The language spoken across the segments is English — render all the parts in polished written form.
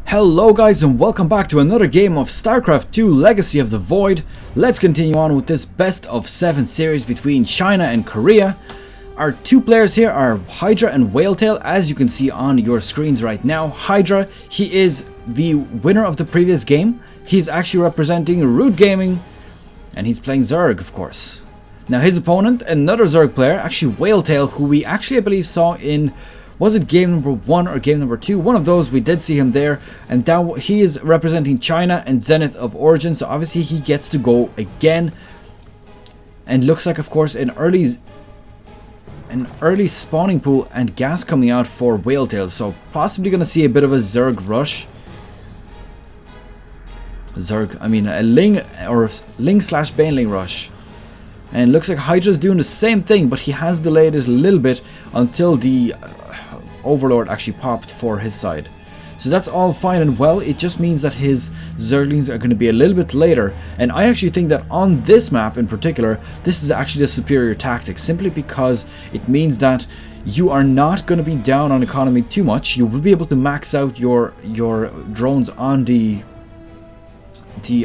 Hello guys and welcome back to another game of StarCraft 2 Legacy of the Void. Let's continue on with this best of 7 series between China and Korea. Our two players here are Hydra and WhaleTail, as you can see on your screens right now. Hydra, he is the winner of the previous game. He's actually representing Root Gaming and he's playing Zerg, of course. Now his opponent, another Zerg player, actually WhaleTail, who we actually I believe saw in, was it game number 1 or game number 2? One of those, we did see him there. And now he is representing China and Zenith of Origin. So obviously he gets to go again. And looks like, of course, an early spawning pool and gas coming out for WhaleTail. So possibly going to see a bit of a Zerg rush. A Ling or Ling/Baneling rush. And looks like Hydra's doing the same thing, but he has delayed it a little bit until the Overlord actually popped for his side. So that's all fine and well. It just means that his Zerglings are going to be a little bit later. And I actually think that on this map in particular, this is actually the superior tactic, simply because it means that you are not going to be down on economy too much. You will be able to max out your drones on the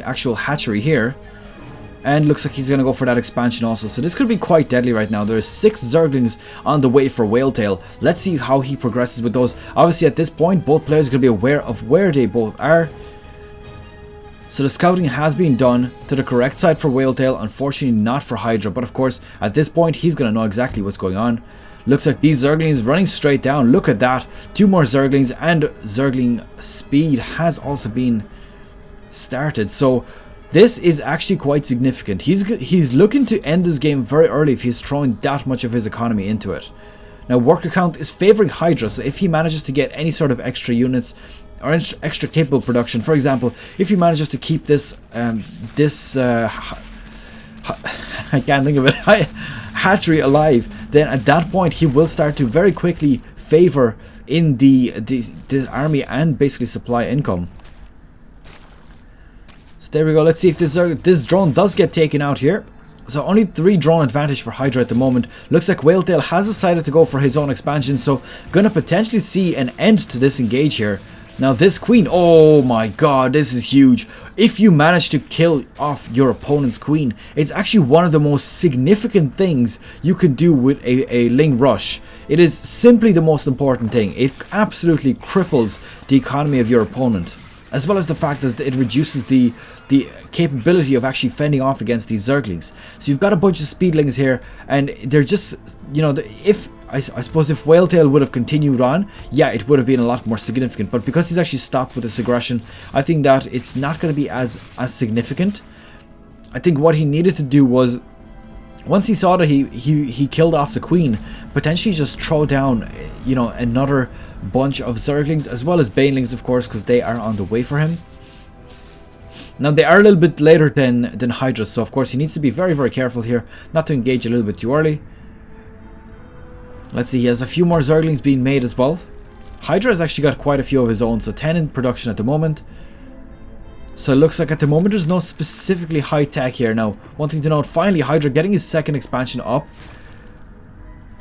actual hatchery here. And looks like he's going to go for that expansion also. So this could be quite deadly right now. There's 6 Zerglings on the way for WhaleTail. Let's see how he progresses with those. Obviously at this point, both players are going to be aware of where they both are. So the scouting has been done to the correct side for WhaleTail. Unfortunately not for Hydra. But of course, at this point, he's going to know exactly what's going on. Looks like these Zerglings running straight down. Look at that. 2 more Zerglings, and Zergling speed has also been started. So this is actually quite significant. He's looking to end this game very early if he's throwing that much of his economy into it. Now worker count is favoring Hydra, so if he manages to get any sort of extra units or extra capable production, for example, if he manages to keep this I can't think of it, hatchery alive, then at that point he will start to very quickly favor in the army and basically supply income. There we go. Let's see if this drone does get taken out here. So only 3 drone advantage for Hydra at the moment. Looks like WhaleTail has decided to go for his own expansion. So gonna potentially see an end to this engage here. Now this queen, oh my god, this is huge. If you manage to kill off your opponent's queen, it's actually one of the most significant things you can do with a Ling rush. It is simply the most important thing. It absolutely cripples the economy of your opponent, as well as the fact that it reduces the capability of actually fending off against these Zerglings. So you've got a bunch of speedlings here, and they're just, you know, I suppose if WhaleTail would have continued on, yeah, it would have been a lot more significant. But because he's actually stopped with this aggression, I think that it's not going to be as significant. I think what he needed to do was, once he saw that he killed off the queen, potentially just throw down, you know, another bunch of Zerglings, as well as Banelings, of course, because they are on the way for him. Now they are a little bit later than Hydra, so of course he needs to be very, very careful here, not to engage a little bit too early. Let's see, he has a few more Zerglings being made as well. Hydra has actually got quite a few of his own, so 10 in production at the moment. So it looks like at the moment there's no specifically high tech here. Now, one thing to note, finally Hydra getting his second expansion up.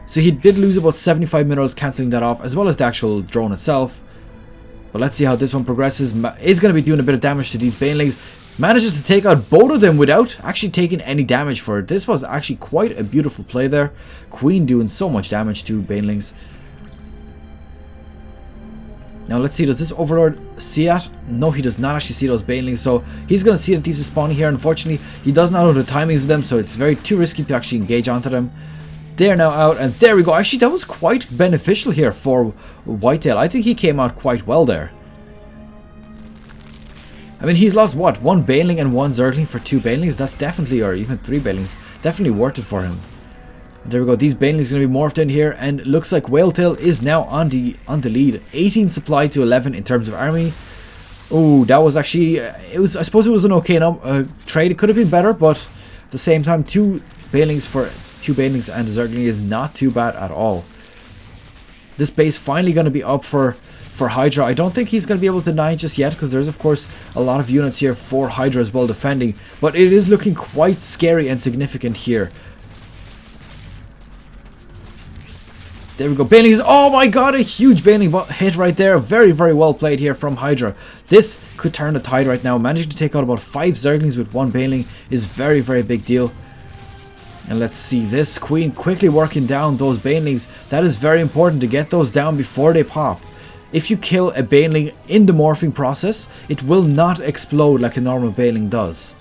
So he did lose about 75 minerals, cancelling that off, as well as the actual drone itself. But let's see how this one progresses. Is going to be doing a bit of damage to these Banelings. Manages to take out both of them without actually taking any damage for it. This was actually quite a beautiful play there. Queen doing so much damage to Banelings. Now let's see, does this Overlord see that? No, he does not actually see those Banelings, so he's going to see that these are spawning here. Unfortunately, he does not know the timings of them, so it's too risky to actually engage onto them. They're now out, and there we go. Actually, that was quite beneficial here for WhaleTail. I think he came out quite well there. I mean, he's lost, what, 1 Baneling and 1 Zergling for 2 Banelings? That's definitely, or even 3 Banelings, definitely worth it for him. And there we go, these Banelings are going to be morphed in here, and it looks like WhaleTail is now on the lead. 18 supply to 11 in terms of army. Oh, that was actually, I suppose it was an okay trade. It could have been better, but at the same time, 2 Banelings for 2 Banelings and a Zergling is not too bad at all. This base finally going to be up for Hydra. I don't think he's going to be able to deny just yet, because there's of course a lot of units here for Hydra as well defending. But it is looking quite scary and significant here. There we go. Banelings. Oh my god, a huge Baneling hit right there. Very, very well played here from Hydra. This could turn the tide right now. Managing to take out about 5 Zerglings with 1 Baneling is very, very big deal. And let's see, this Queen quickly working down those Banelings. That is very important to get those down before they pop. If you kill a Baneling in the morphing process, it will not explode like a normal Baneling does.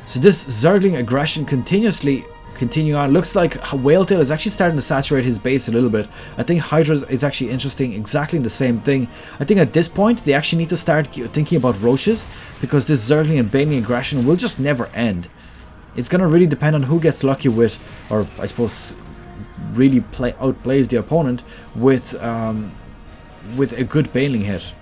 So this Zergling aggression continuing on. Looks like WhaleTail is actually starting to saturate his base a little bit. I think Hydra is actually interesting, exactly the same thing. I think at this point they actually need to start thinking about roaches, because this Zergling and Baneling aggression will just never end. It's going to really depend on who gets lucky with, or I suppose really outplays the opponent with a good Baneling hit.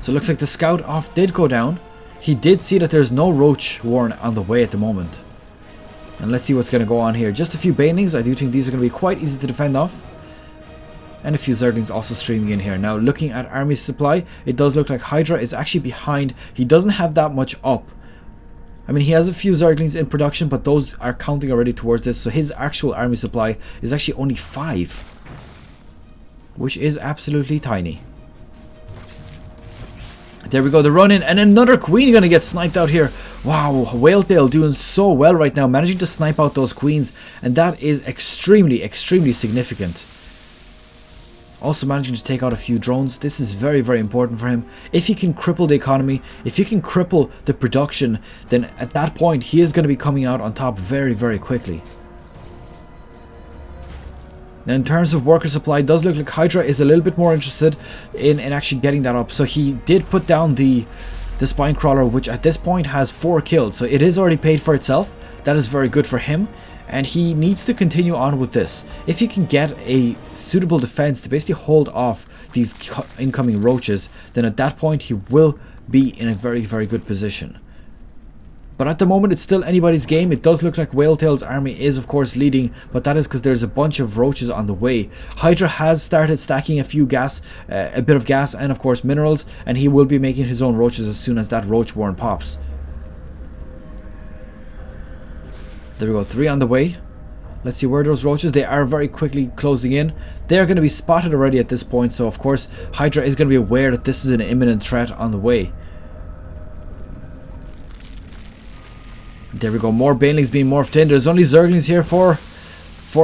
So it looks like the scout off did go down. He did see that there's no roach warren on the way at the moment. And let's see what's going to go on here. Just a few Banelings. I do think these are going to be quite easy to defend off. And a few Zerglings also streaming in here. Now looking at army supply, it does look like Hydra is actually behind. He doesn't have that much up. I mean, he has a few Zerglings in production, but those are counting already towards this. So his actual army supply is actually only 5. Which is absolutely tiny. There we go, the run in, and another Queen gonna get sniped out here. Wow, WhaleTail doing so well right now, managing to snipe out those Queens, and that is extremely, extremely significant. Also managing to take out a few drones. This is very, very important for him. If he can cripple the economy, if he can cripple the production, then at that point he is going to be coming out on top very, very quickly. Now in terms of worker supply, it does look like Hydra is a little bit more interested in actually getting that up. So he did put down the Spine Crawler, which at this point has 4 kills. So it is already paid for itself. That is very good for him. And he needs to continue on with this. If he can get a suitable defense to basically hold off these incoming roaches, then at that point he will be in a very, very good position. But at the moment it's still anybody's game. It does look like WhaleTail's army is of course leading, but that is because there's a bunch of roaches on the way. Hydra has started stacking a few gas, a bit of gas and of course minerals, and he will be making his own roaches as soon as that roach warren pops. There we go, 3 on the way. Let's see where those roaches, they are very quickly closing in. They're going to be spotted already at this point, so of course Hydra is going to be aware that this is an imminent threat on the way. There we go, more Banelings being morphed in. There's only Zerglings here for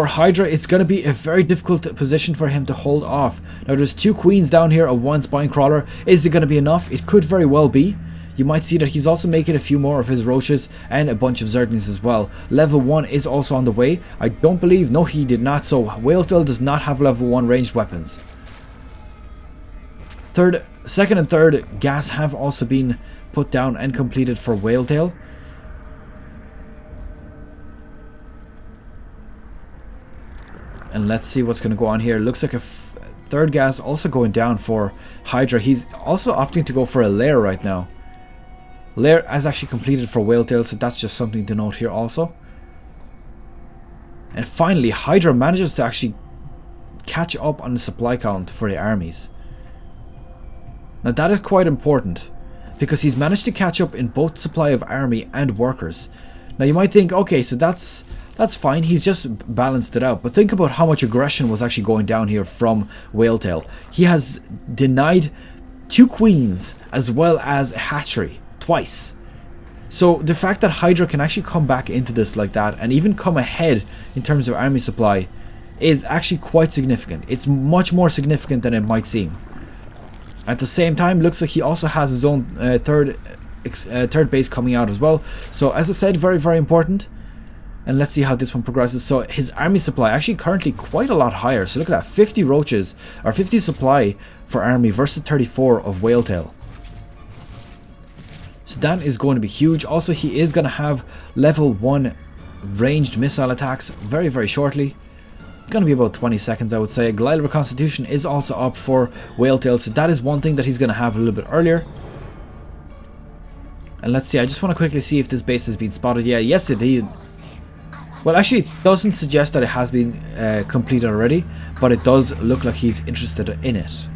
Hydra. It's going to be a very difficult position for him to hold off. Now there's 2 Queens down here, a 1 Spine Crawler. Is it going to be enough? It could very well be. You might see that he's also making a few more of his roaches and a bunch of Zerglings as well. Level 1 is also on the way. I don't believe, no he did not, so WhaleTail does not have level 1 ranged weapons. Second and third gas have also been put down and completed for WhaleTail. And let's see what's going to go on here. Looks like a third gas also going down for Hydra. He's also opting to go for a lair right now. Lair has actually completed for WhaleTail, so that's just something to note here also. And finally, Hydra manages to actually catch up on the supply count for the armies. Now that is quite important, because he's managed to catch up in both supply of army and workers. Now you might think, okay, so that's fine, he's just balanced it out. But think about how much aggression was actually going down here from WhaleTail. He has denied 2 Queens as well as a hatchery twice. So the fact that Hydra can actually come back into this like that and even come ahead in terms of army supply is actually quite significant. It's much more significant than it might seem. At the same time, looks like he also has his own third base coming out as well. So as I said, very, very important. And let's see how this one progresses. So his army supply actually currently quite a lot higher. So look at that, 50 roaches or 50 supply for army versus 34 of WhaleTail. So that is going to be huge. Also, he is going to have level 1 ranged missile attacks very, very shortly. Going to be about 20 seconds, I would say. Glider Reconstitution is also up for WhaleTail, so that is one thing that he's going to have a little bit earlier. And let's see, I just want to quickly see if this base has been spotted yet. Yes, it did. Well, actually, it doesn't suggest that it has been completed already, but it does look like he's interested in it.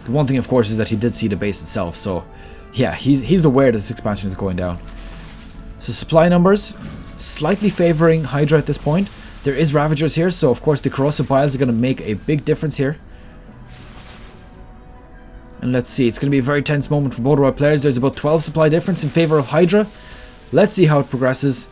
The one thing, of course, is that he did see the base itself, so yeah, he's aware that this expansion is going down. So supply numbers slightly favoring Hydra at this point. There is Ravagers here, so of course the corrosive biles are going to make a big difference here. And let's see, it's going to be a very tense moment for both of our players. There's about 12 supply difference in favor of Hydra. Let's see how it progresses.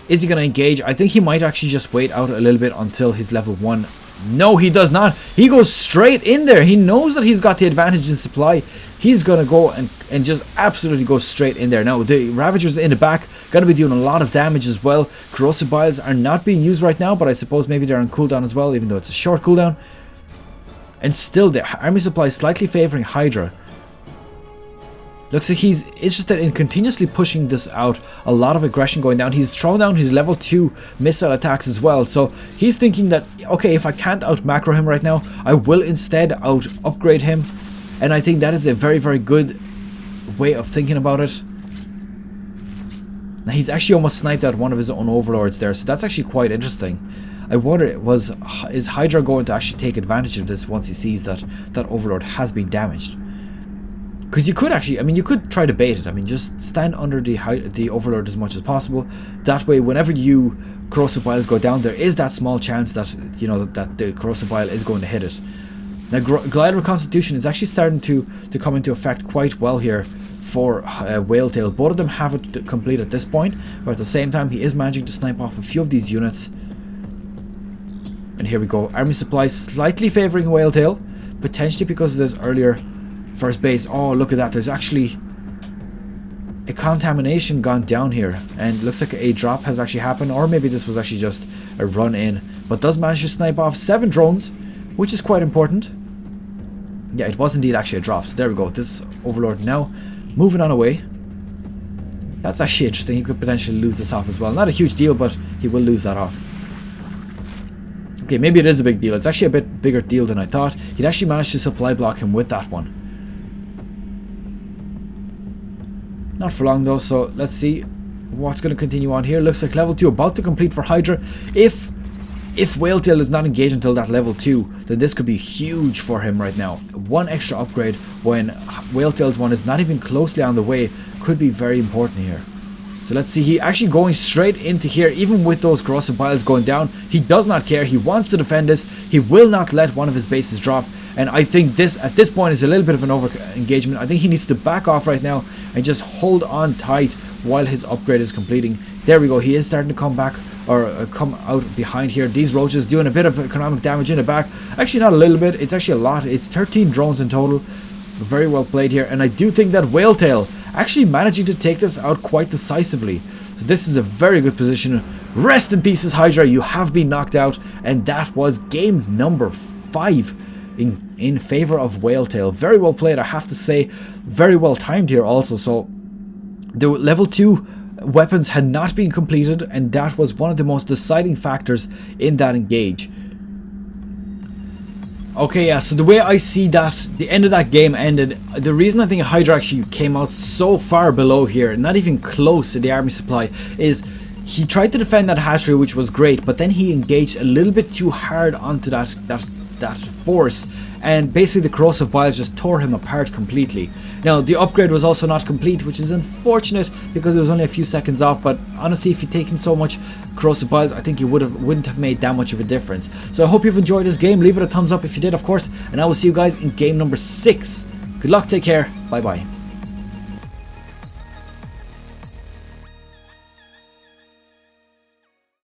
Is he going to engage? I think he might actually just wait out a little bit until he's level 1. No, he does not. He goes straight in there. He knows that he's got the advantage in supply. He's going to go and just absolutely go straight in there. Now, the Ravagers in the back going to be doing a lot of damage as well. Corrosive biles are not being used right now, but I suppose maybe they're on cooldown as well, even though it's a short cooldown. And still, the army supply is slightly favoring Hydra. Looks like he's interested in continuously pushing this out. A lot of aggression going down. He's thrown down his level 2 missile attacks as well. So he's thinking that, okay, if I can't out macro him right now, I will instead out upgrade him. And I think that is a very, very good way of thinking about it. Now he's actually almost sniped out one of his own overlords there. So that's actually quite interesting. I wonder, is Hydra going to actually take advantage of this once he sees that that overlord has been damaged? Because you could actually, I mean, you could try to bait it. I mean, just stand under the overlord as much as possible. That way, whenever you corrosive biles go down, there is that small chance that, you know, that the corrosive bile is going to hit it. Now, Glider Reconstitution is actually starting to come into effect quite well here for WhaleTail. Both of them have it complete at this point, but at the same time, he is managing to snipe off a few of these units. And here we go. Army supplies slightly favoring WhaleTail, potentially because of this earlier first base. Oh, look at that. There's actually a contamination gone down here. And it looks like a drop has actually happened. Or maybe this was actually just a run in. But does manage to snipe off 7 drones, which is quite important. Yeah, it was indeed actually a drop. So there we go. This overlord now moving on away. That's actually interesting. He could potentially lose this off as well. Not a huge deal, but he will lose that off. Okay, maybe it is a big deal. It's actually a bit bigger deal than I thought. He'd actually managed to supply block him with that one. Not for long though, so let's see what's going to continue on here. Looks like level 2 about to complete for Hydra. If WhaleTail is not engaged until that level 2, then this could be huge for him right now. One extra upgrade when WhaleTail's one is not even closely on the way could be very important here. So let's see, he actually going straight into here, even with those corrosive biles going down. He does not care. He wants to defend this. He will not let one of his bases drop. And I think this, at this point, is a little bit of an over engagement. I think he needs to back off right now and just hold on tight while his upgrade is completing. There we go. He is starting to come back, or come out behind here. These roaches doing a bit of economic damage in the back. Actually, not a little bit. It's actually a lot. It's 13 drones in total. Very well played here. And I do think that WhaleTail actually managing to take this out quite decisively. So this is a very good position. Rest in pieces, Hydra. You have been knocked out. And that was game number 5 in favor of WhaleTail. Very well played, I have to say. Very well timed here also. So the level 2 weapons had not been completed, and that was one of the most deciding factors in that engage. Okay, yeah, so the way I see that, the end of that game ended, the reason I think Hydra actually came out so far below here, not even close to the army supply, is he tried to defend that hatchery, which was great, but then he engaged a little bit too hard onto that force, and basically the corrosive biles just tore him apart completely. Now the upgrade was also not complete, which is unfortunate because it was only a few seconds off, but honestly, if you'd taken so much corrosive biles, I think you wouldn't have made that much of a difference. So I hope you've enjoyed this game. Leave it a thumbs up if you did, of course, and I will see you guys in game number 6. Good luck, take care, bye bye.